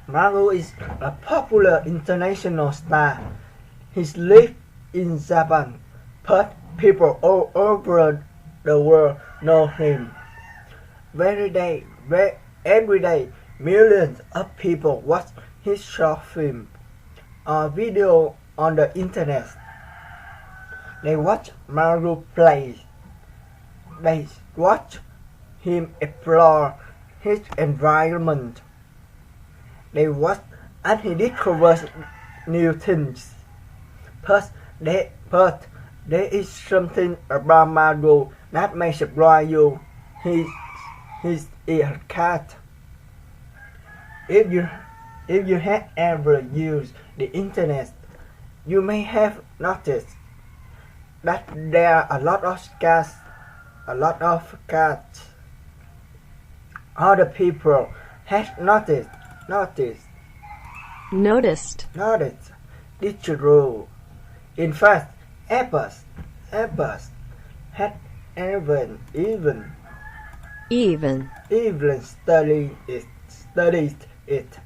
Maru is a popular international star. He lives in Japan, but people all over the world know him. Every day, millions of people watch his short film or video on the internet. They watch Maru play. They watch him explore his environment. They watch and he discovers new things. But there is something about Maru that may surprise you. He is a cat. If you have ever used the internet, you may have noticed that there are a lot of cats. Other people have noticed this rule. In fact, Apples had even studied it.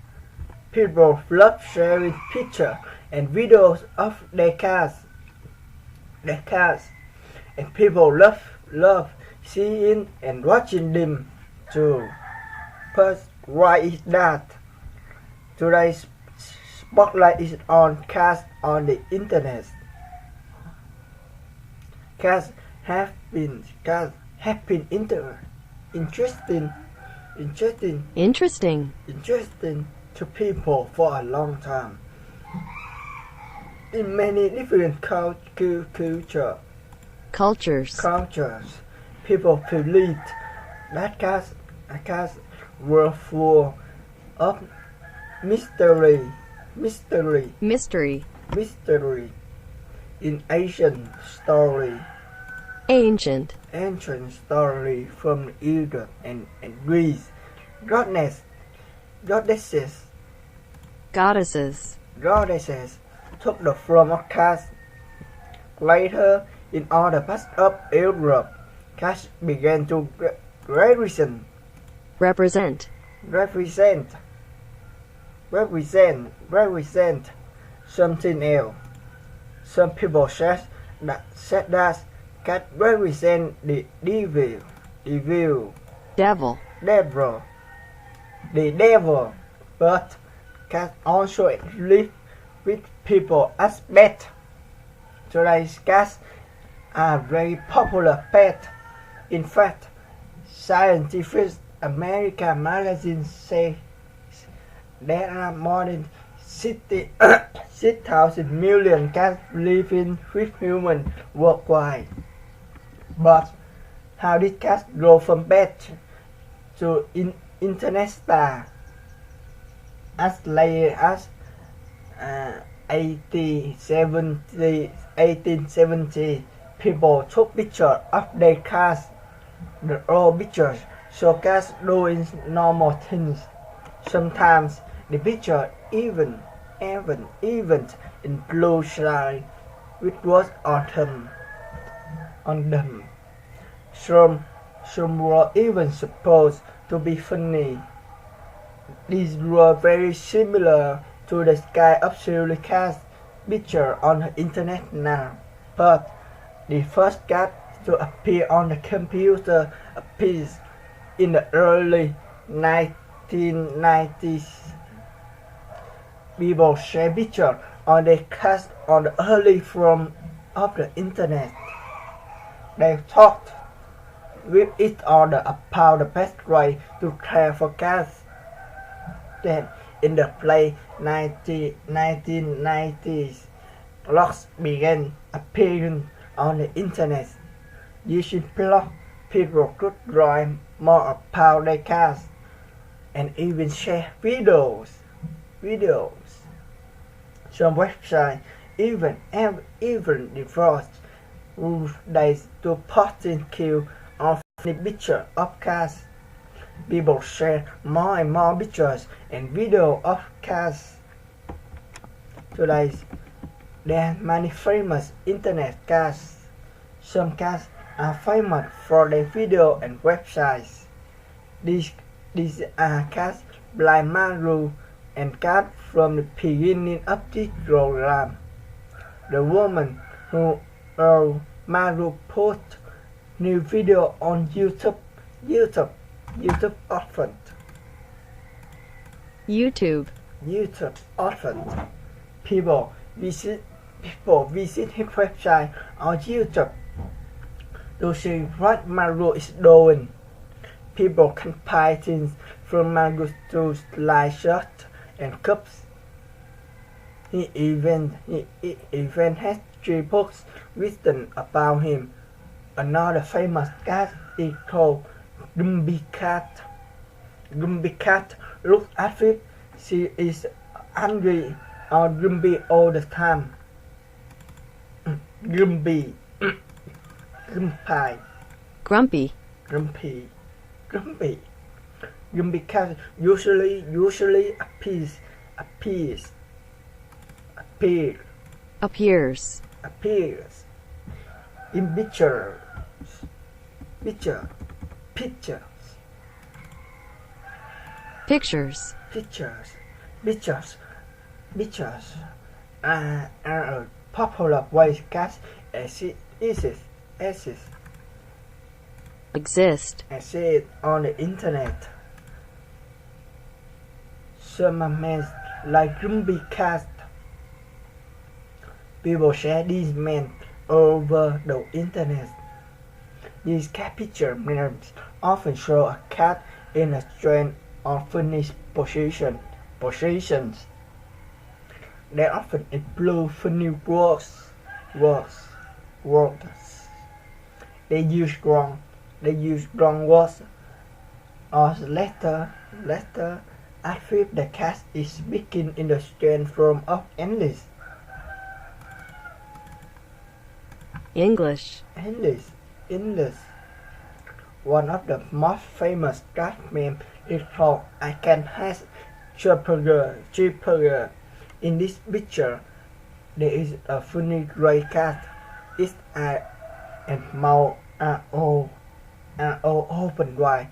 People love sharing pictures and videos of their cats, and people love seeing and watching them too. But why is that? Today's spotlight is on cats on the internet. Cats have been interesting to people for a long time. In many different cultures, people believe that cats were full of mystery. In ancient story from Egypt and Greece, goddesses took the form of cats. Later, in other parts of Europe, cats began to represent something else. Some people said that cats represent the devil, but cats also live with people as pets. Today's cats are very popular pets. In fact, Scientific American magazine says there are more than 6,000 million cats living with humans worldwide. But how did cats grow from pets to internet star? As late as 1870, people took pictures of their cats. The old pictures show cats doing normal things. Sometimes the picture even in blue sky, which was autumn on them. Some were even supposed to be funny. These were very similar to the sky of silly cats picture on the internet now. But the first cat to appear on the computer appeared in the early 1990s. People share pictures on their cats on the early form of the internet. They talked with each other about the best way to care for cats. Then, in the late 1990s, blogs began appearing on the internet. Using blogs, people could write more about their cats and even share videos. Some websites even divorced days to posting cute or funny pictures of cats. People share more and more pictures and videos of cats. Today, there are many famous internet cats. Some cats are famous for their video and websites. These are cats by Maru and Kat from the beginning of this program. The woman who Maru posts new video on YouTube often. YouTube often. People visit his website on YouTube to see what Maru is doing. People can buy things from Maru through slideshows and cups. He even has 3 books written about him. Another famous cat is called Grumpy Cat. Grumpy Cat looks as if she is angry or grumpy all the time. Grumpy Cat usually appears in pictures are a popular way cats exist on the internet. Some men like Grumpy Cat. People share these memes over the internet. These cat picture memes often show a cat in a strange or funny positions. They often include funny words. They use wrong words or letter as if the cat is speaking in the strange form of English. One of the most famous cat memes is called I Can Have Cheeseburger. In this picture, there is a funny gray cat. Its eyes and mouth are all open wide.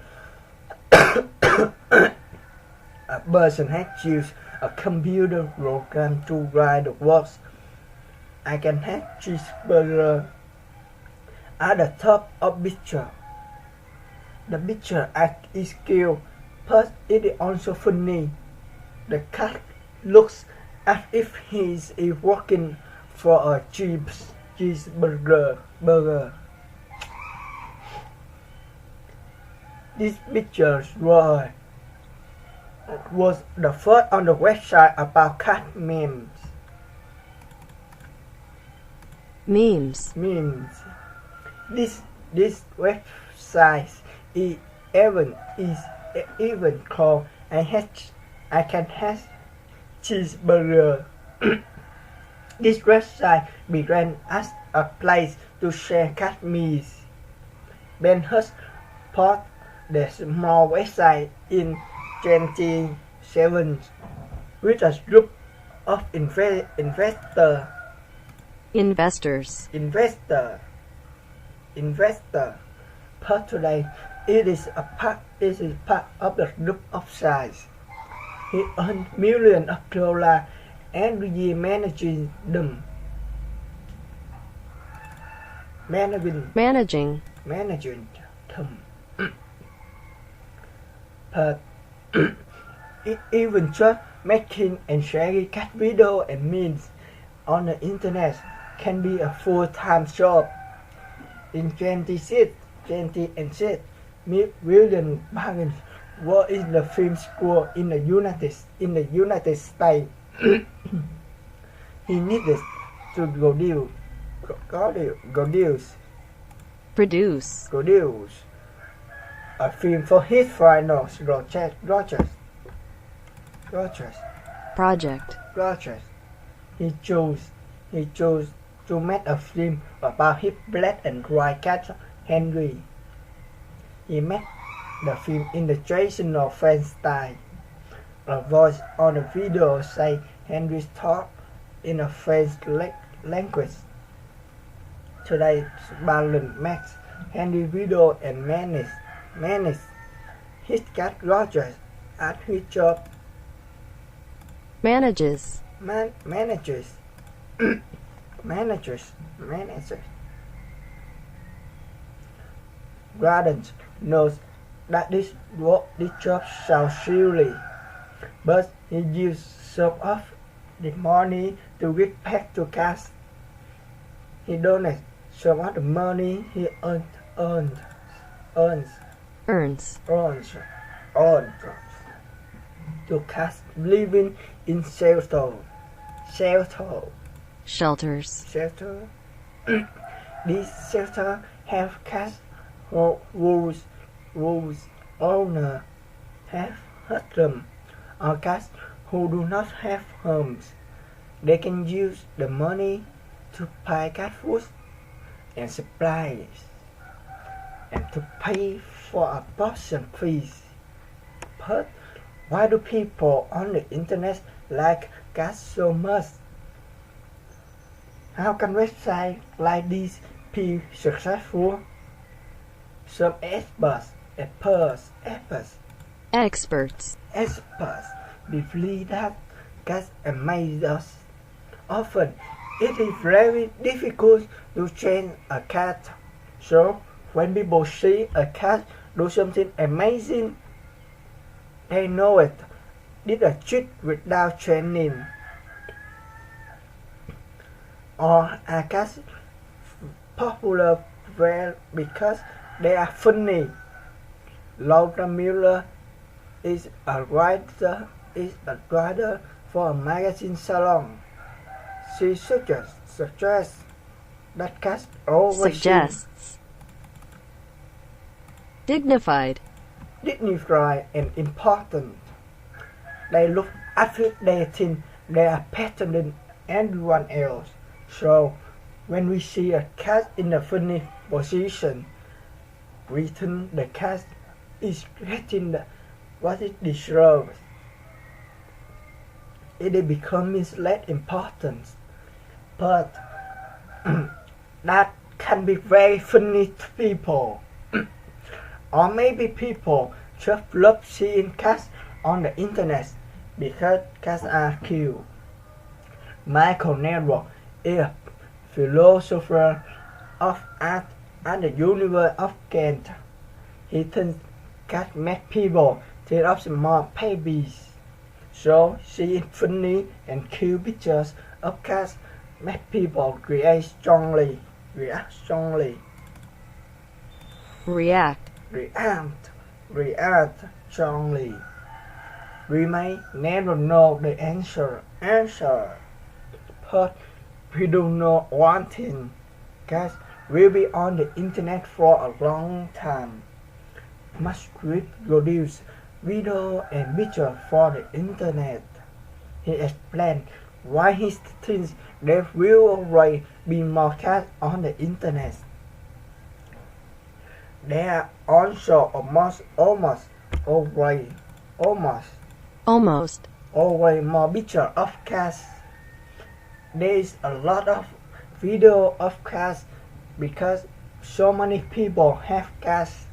A person has used a computer program to write the words I Can Have Cheeseburger at the top of picture. The picture is cute, but it is also funny. The cat looks as if he is working for a cheeseburger. This picture was the first on the website about cat memes. This website is even called I Can Have Cheeseburger. This website began as a place to share cat memes. Ben Hurst bought the small website in 2007 with a group of investors. But today it is part of the group of size. He earned millions of dollars every year managing them. But even just making and sharing cat video and memes on the internet can be a full-time job. In 2006, William Barnes worked in the film school in the United States. He needed to produce a film for his final project. He chose to make a film about his black and white cat Henry. He made the film in the traditional French style. A voice on the video says Henry talked in a French language. Today, Balloon makes Henry video and manage his cat Rogers at his job. Manages. Managers. Managers. Gardens knows that this job sounds silly, but he uses some of the money to give back to cats. He donates some of the money he earns to cats living in Shelters. These shelters have cats whose owner have hurt them, or cats who do not have homes. They can use the money to buy cat food and supplies, and to pay for adoption fees. But why do people on the internet like cats so much? How can websites like these be successful? Some experts believe that cats amaze us. Often, it is very difficult to train a cat. So, when people see a cat do something amazing, they know it did a trick without training. Or are cats popular because they are funny? Laura Miller is a writer for a magazine salon. She suggests that cats always Dignified and important. They look as if they think they are better than everyone else. So, when we see a cat in a funny position, we think the cat is getting what it deserves. It becomes less important, but that can be very funny to people. Or maybe people just love seeing cats on the internet because cats are cute. Michael Network is a philosopher of art at the University of Kent. He thinks cats make people think of small babies. So seeing funny and cute pictures of cats make people react strongly. React strongly. We may never know the answer, but we do know one thing: cats will be on the internet for a long time. Must produce video and picture for the internet. He explained why he thinks there will always be more cats on the internet. There are also almost always more pictures of cats. There is a lot of video of cats because so many people have cats.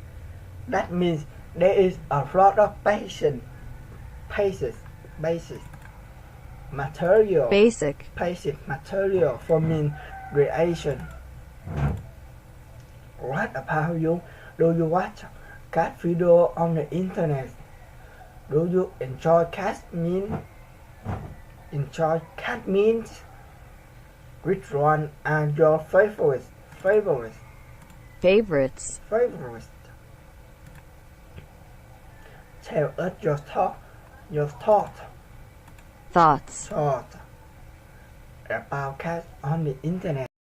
That means there is a lot of basic material for mean creation. What about you? Do you watch cat video on the internet? Do you enjoy cat memes? Which one are your favorites? Tell us your thoughts about cats on the internet.